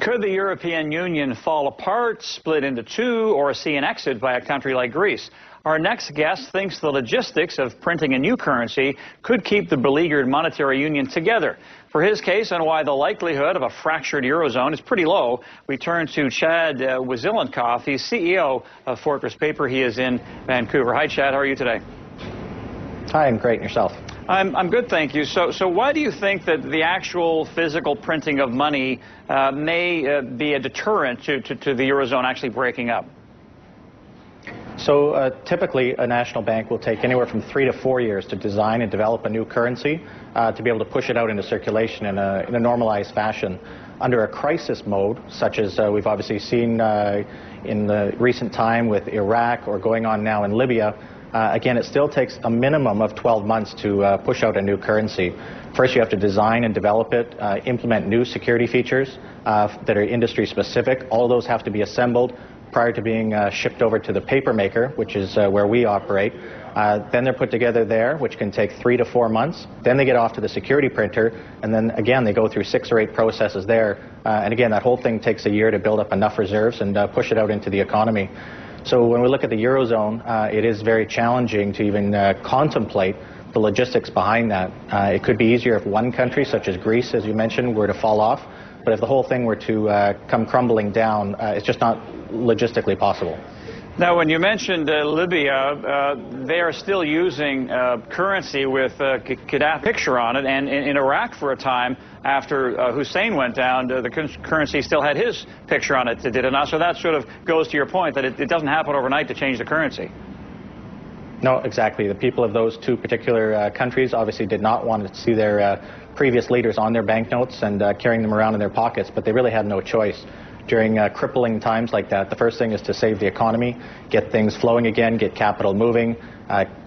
Could the European Union fall apart, split into two, or see an exit by a country like Greece? Our next guest thinks the logistics of printing a new currency could keep the beleaguered monetary union together. For his case on why the likelihood of a fractured Eurozone is pretty low, we turn to Chad Wazilenkoff. He's CEO of Fortress Paper. He is in Vancouver. Hi, Chad. How are you today? Hi, I'm great. And yourself? I'm good, thank you. So why do you think that the actual physical printing of money may be a deterrent to the Eurozone actually breaking up? So typically a national bank will take anywhere from 3 to 4 years to design and develop a new currency to be able to push it out into circulation in a normalized fashion. Under a crisis mode, such as we've obviously seen in the recent time with Iraq or going on now in Libya, again, it still takes a minimum of 12 months to push out a new currency. First, you have to design and develop it, implement new security features that are industry specific. All those have to be assembled prior to being shipped over to the paper maker, which is where we operate. Then they're put together there, which can take 3 to 4 months. Then they get off to the security printer, and then again they go through 6 or 8 processes there. And again, that whole thing takes a year to build up enough reserves and push it out into the economy. So when we look at the Eurozone, it is very challenging to even contemplate the logistics behind that. It could be easier if one country, such as Greece, as you mentioned, were to fall off. But if the whole thing were to come crumbling down, it's just not logistically possible. Now, when you mentioned Libya, they are still using currency with Gaddafi picture on it, and in Iraq for a time, after Hussein went down, the currency still had his picture on it, did it not? So that sort of goes to your point that it doesn't happen overnight to change the currency. No, exactly. The people of those two particular countries obviously did not want to see their previous leaders on their banknotes and carrying them around in their pockets, but they really had no choice. During crippling times like that, the first thing is to save the economy, get things flowing again, get capital moving,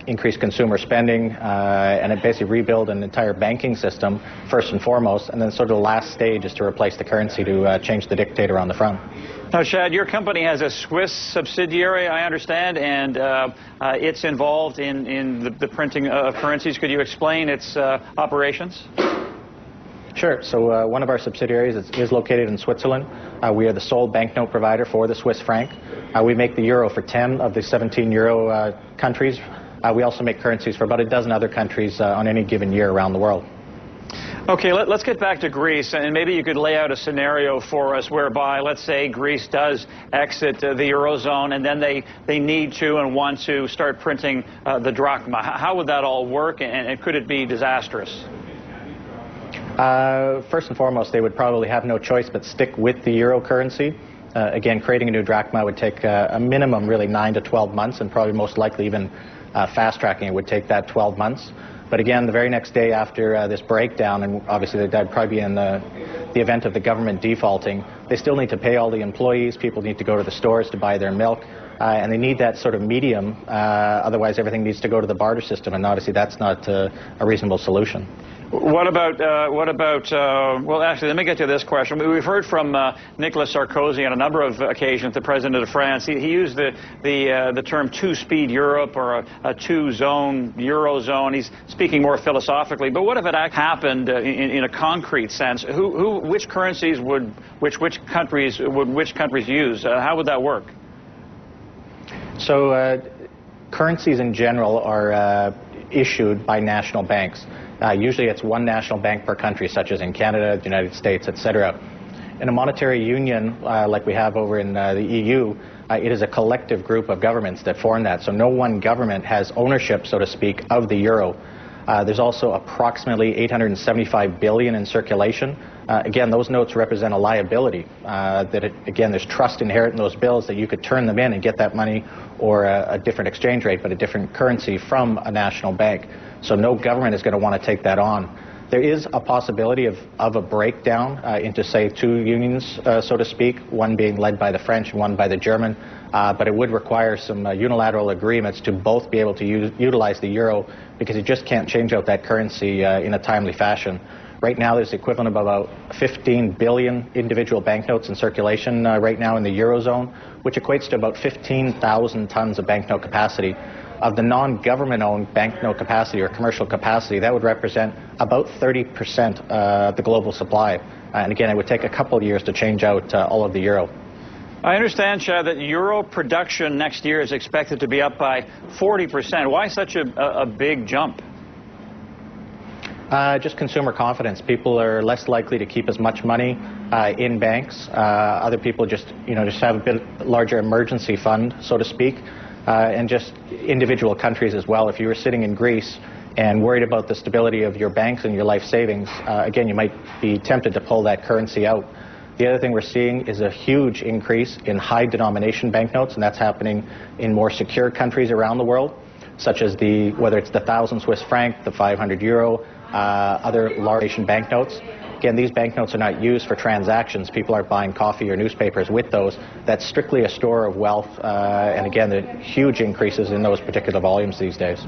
increase consumer spending, and it basically rebuild an entire banking system, first and foremost, and then sort of the last stage is to replace the currency to change the dictator on the front. Now, Chad, your company has a Swiss subsidiary, I understand, and it's involved in the printing of currencies. Could you explain its operations? Sure. So one of our subsidiaries is located in Switzerland. We are the sole banknote provider for the Swiss franc. We make the euro for 10 of the 17 euro countries. We also make currencies for about a dozen other countries on any given year around the world. Okay, let's get back to Greece, and maybe you could lay out a scenario for us whereby, let's say, Greece does exit the Eurozone, and then they need to and want to start printing the drachma. How would that all work, and could it be disastrous? First and foremost, they would probably have no choice but stick with the euro currency. Again, creating a new drachma would take a minimum, really, 9 to 12 months, and probably most likely even fast-tracking it would take that 12 months. But again, the very next day after this breakdown, and obviously that'd probably be in the event of the government defaulting, they still need to pay all the employees, people need to go to the stores to buy their milk, and they need that sort of medium, otherwise everything needs to go to the barter system, and obviously that's not a reasonable solution. What about, well, actually, let me get to this question. We've heard from Nicolas Sarkozy on a number of occasions, the president of France. He used the term two-speed Europe or a two-zone Eurozone. He's speaking more philosophically. But what if it happened in a concrete sense? Which currencies would which countries use? How would that work? So currencies in general are issued by national banks. Usually it's one national bank per country, such as in Canada, the United States, etc. In a monetary union like we have over in the EU, it is a collective group of governments that form that. So no one government has ownership, so to speak, of the euro. There's also approximately 875 billion in circulation. Again, those notes represent a liability. Again, there's trust inherent in those bills that you could turn them in and get that money or a different exchange rate, but a different currency from a national bank. So no government is going to want to take that on. There is a possibility of a breakdown into, say, two unions, so to speak, one being led by the French and one by the German, but it would require some unilateral agreements to both be able to utilize the euro, because you just can't change out that currency in a timely fashion. Right now there's the equivalent of about 15 billion individual banknotes in circulation right now in the Eurozone, which equates to about 15,000 tons of banknote capacity. Of the non-government-owned banknote capacity or commercial capacity, that would represent about 30% of the global supply. And again, it would take a couple of years to change out all of the euro. I understand, Chad, that euro production next year is expected to be up by 40%. Why such a big jump? Just consumer confidence. People are less likely to keep as much money in banks. Other people just have a bit larger emergency fund, so to speak. And just individual countries as well. If you were sitting in Greece and worried about the stability of your banks and your life savings, again, you might be tempted to pull that currency out. The other thing we're seeing is a huge increase in high denomination banknotes, and that's happening in more secure countries around the world, such as whether it's the 1,000 Swiss franc, the 500 euro, other large nation banknotes. Again, these banknotes are not used for transactions. People aren't buying coffee or newspapers with those. That's strictly a store of wealth, and again, the huge increases in those particular volumes these days.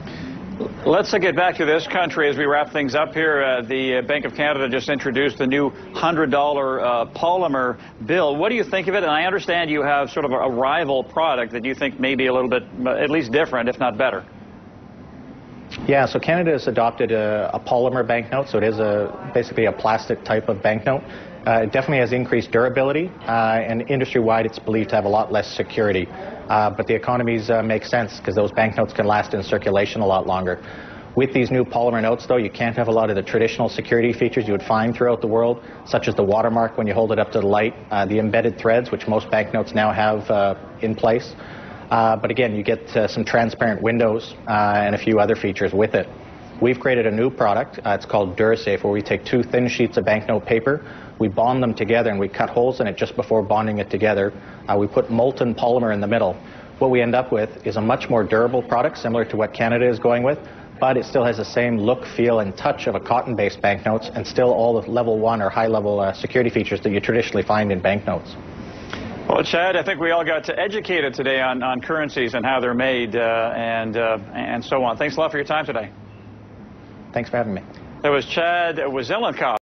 Let's get back to this country as we wrap things up here. The Bank of Canada just introduced the new $100 polymer bill. What do you think of it? And I understand you have sort of a rival product that you think may be a little bit at least different, if not better. Yeah, so Canada has adopted a polymer banknote, so it is basically a plastic type of banknote. It definitely has increased durability, and industry-wide it's believed to have a lot less security. But the economies make sense because those banknotes can last in circulation a lot longer. With these new polymer notes, though, you can't have a lot of the traditional security features you would find throughout the world, such as the watermark when you hold it up to the light, the embedded threads, which most banknotes now have in place. But again, you get some transparent windows and a few other features with it. We've created a new product. It's called DuraSafe, where we take two thin sheets of banknote paper, we bond them together, and we cut holes in it just before bonding it together. We put molten polymer in the middle. What we end up with is a much more durable product, similar to what Canada is going with, but it still has the same look, feel, and touch of a cotton-based banknotes, and still all the level 1 or high-level security features that you traditionally find in banknotes. Well, Chad, I think we all got educated today on currencies and how they're made and so on. Thanks a lot for your time today. Thanks for having me. That was Chad Wazilenkoff.